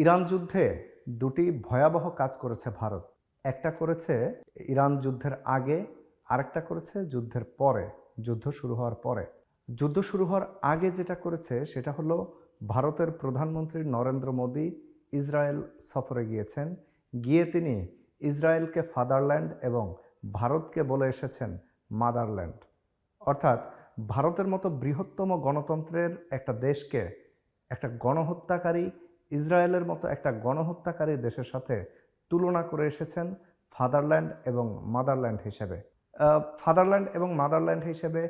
Iran যুদ্ধে দুটি ভয়াবহ কাজ করেছে ভারত। একটা করেছে ইরান যুদ্ধের আগে, আরেকটা করেছে যুদ্ধের পরে, যুদ্ধ শুরু হওয়ার পরে। যুদ্ধ শুরু হওয়ার আগে যেটা করেছে সেটা হলো ভারতের প্রধানমন্ত্রী নরেন্দ্র মোদী ইসরায়েল সফরে গিয়েছেন। গিয়ে তিনি ইসরায়েলকে ফাদারল্যান্ড এবং ভারতকে বলে এসেছেন মাদারল্যান্ড। অর্থাৎ ভারতের মতো বৃহত্তম গণতন্ত্রের একটা দেশকে একটা গণহত্যাকারী, ইসরায়েলের মতো একটা গণহত্যাকারী দেশের সাথে তুলনা করে এসেছেন ফাদারল্যান্ড এবং মাদারল্যান্ড হিসেবে। ফাদারল্যান্ড এবং মাদারল্যান্ড হিসেবে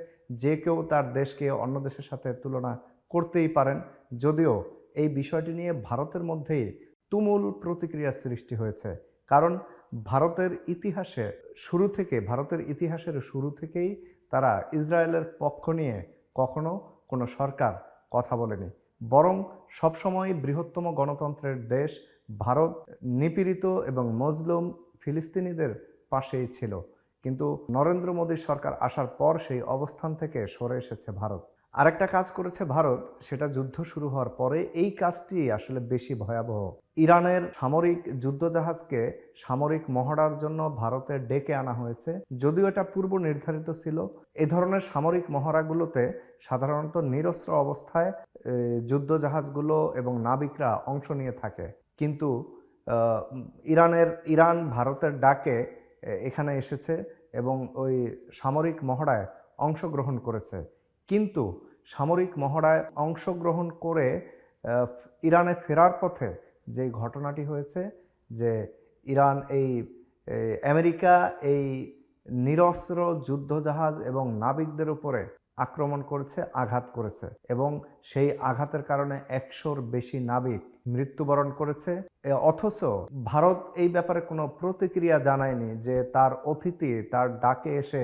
যে কেউ তার দেশকে অন্য দেশের সাথে তুলনা করতেই পারেন, যদিও এই বিষয়টি নিয়ে ভারতের মধ্যেই তুমুল প্রতিক্রিয়ার সৃষ্টি হয়েছে। কারণ ভারতের ইতিহাসের শুরু থেকেই তারা ইসরায়েলের পক্ষ নিয়ে কখনো কোনো সরকার কথা বলেনি, বরং সবসময় বৃহত্তম গণতন্ত্রের দেশ ভারত নিপীড়িত এবং মজলুম ফিলিস্তিনিদের পাশেই ছিল। কিন্তু নরেন্দ্র মোদীর সরকার আসার পর সেই অবস্থান থেকে সরে এসেছে ভারত। আরেকটা কাজ করেছে ভারত, সেটা যুদ্ধ শুরু হওয়ার পরে। এই কাজটি আসলে বেশি ভয়াবহ। ইরানের সামরিক যুদ্ধজাহাজকে সামরিক মহড়ার জন্য ভারতে ডেকে আনা হয়েছে, যদিও এটা পূর্ব নির্ধারিত ছিল। এ ধরনের সামরিক মহড়াগুলোতে সাধারণত নিরস্ত্র অবস্থায় যুদ্ধজাহাজগুলো এবং নাবিকরা অংশ নিয়ে থাকে। কিন্তু ইরান ভারতের ডাকে এখানে এসেছে এবং ওই সামরিক মহড়ায় অংশগ্রহণ করেছে। কিন্তু সামরিক মহড়ায় অংশগ্রহণ করে ইরানে ফেরার পথে যে ঘটনাটি হয়েছে, যে আমেরিকা এই নিরস্ত্র যুদ্ধজাহাজ এবং নাবিকদের উপরে আক্রমণ করেছে, আঘাত করেছে, এবং সেই আঘাতের কারণে 100-র বেশি নাবিক মৃত্যুবরণ করেছে। অথচ ভারত এই ব্যাপারে কোনো প্রতিক্রিয়া জানায়নি, যে তার অতিথি তার ডাকে এসে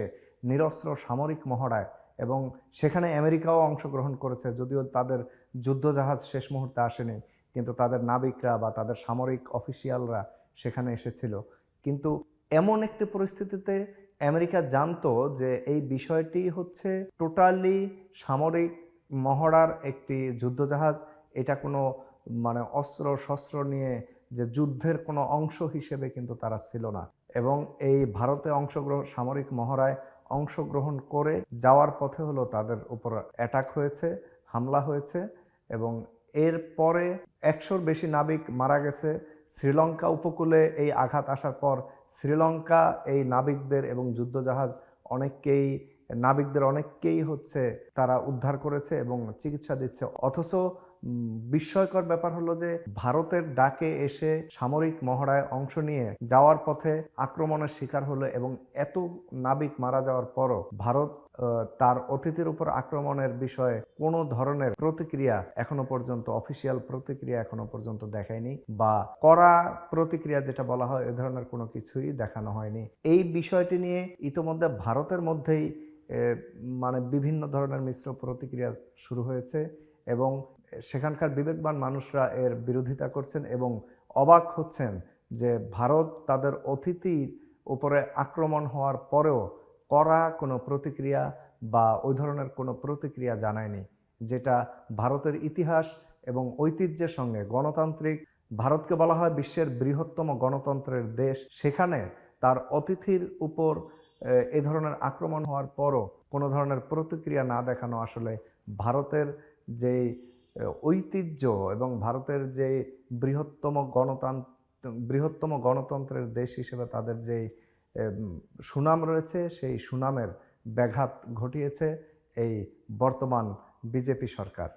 নিরস্ত্র সামরিক মহড়ায়, এবং সেখানে আমেরিকাও অংশগ্রহণ করেছে, যদিও তাদের যুদ্ধজাহাজ শেষ মুহূর্তে আসেনি, কিন্তু তাদের নাবিকরা বা তাদের সামরিক অফিসিয়ালরা সেখানে এসেছিল। কিন্তু এমন একটি পরিস্থিতিতে আমেরিকা জানতো যে এই বিষয়টি হচ্ছে টোটালি সামরিক মহড়ার একটি যুদ্ধজাহাজ, এটা কোনো অস্ত্র শস্ত্র নিয়ে যে যুদ্ধের কোনো অংশ হিসেবে কিন্তু তারা ছিল না। এবং এই ভারতে সামরিক মহড়ায় অংশগ্রহণ করে যাওয়ার পথে হলো তাদের উপর অ্যাটাক হয়েছে, হামলা হয়েছে, এবং এর পরে 100-র বেশি নাবিক মারা গেছে। শ্রীলঙ্কা উপকূলে এই আঘাত আসার পর শ্রীলঙ্কা এই নাবিকদের এবং যুদ্ধজাহাজ নাবিকদের অনেককেই তারা উদ্ধার করেছে এবং চিকিৎসা দিচ্ছে। অথচ বিস্ময়কর ব্যাপার হলো যে ভারতের ডাকে এসে সামরিক মহড়ায় অংশ নিয়ে যাওয়ার পথে আক্রমণের শিকার হলো, এবং এত নাবিক মারা যাওয়ার পরও ভারত তার অতিথির উপর আক্রমণের বিষয়ে কোনো ধরনের প্রতিক্রিয়া এখনো পর্যন্ত, অফিসিয়াল প্রতিক্রিয়া এখনো পর্যন্ত দেখায়নি, বা কড়া প্রতিক্রিয়া যেটা বলা হয় এ ধরনের কোনো কিছুই দেখানো হয়নি। এই বিষয়টি নিয়ে ইতোমধ্যে ভারতের মধ্যেই বিভিন্ন ধরনের মিশ্র প্রতিক্রিয়া শুরু হয়েছে, এবং সেখানকার বিবেকবান মানুষরা এর বিরোধিতা করছেন এবং অবাক হচ্ছেন যে ভারত তাদের অতিথির উপরে আক্রমণ হওয়ার পরেও কড়া কোনো প্রতিক্রিয়া বা ওই ধরনের কোনো প্রতিক্রিয়া জানায়নি, যেটা ভারতের ইতিহাস এবং ঐতিহ্যের সঙ্গে গণতান্ত্রিক, ভারতকে বলা হয় বিশ্বের বৃহত্তম গণতন্ত্রের দেশ, সেখানে তার অতিথির উপর এ ধরনের আক্রমণ হওয়ার পরও কোনো ধরনের প্রতিক্রিয়া না দেখানো আসলে ভারতের যেই ঐতিহ্য এবং ভারতের যে বৃহত্তম গণতন্ত্রের দেশ হিসেবে তাদের যেই সুনাম রয়েছে, সেই সুনামের ব্যাঘাত ঘটিয়েছে এই বর্তমান বিজেপি সরকার।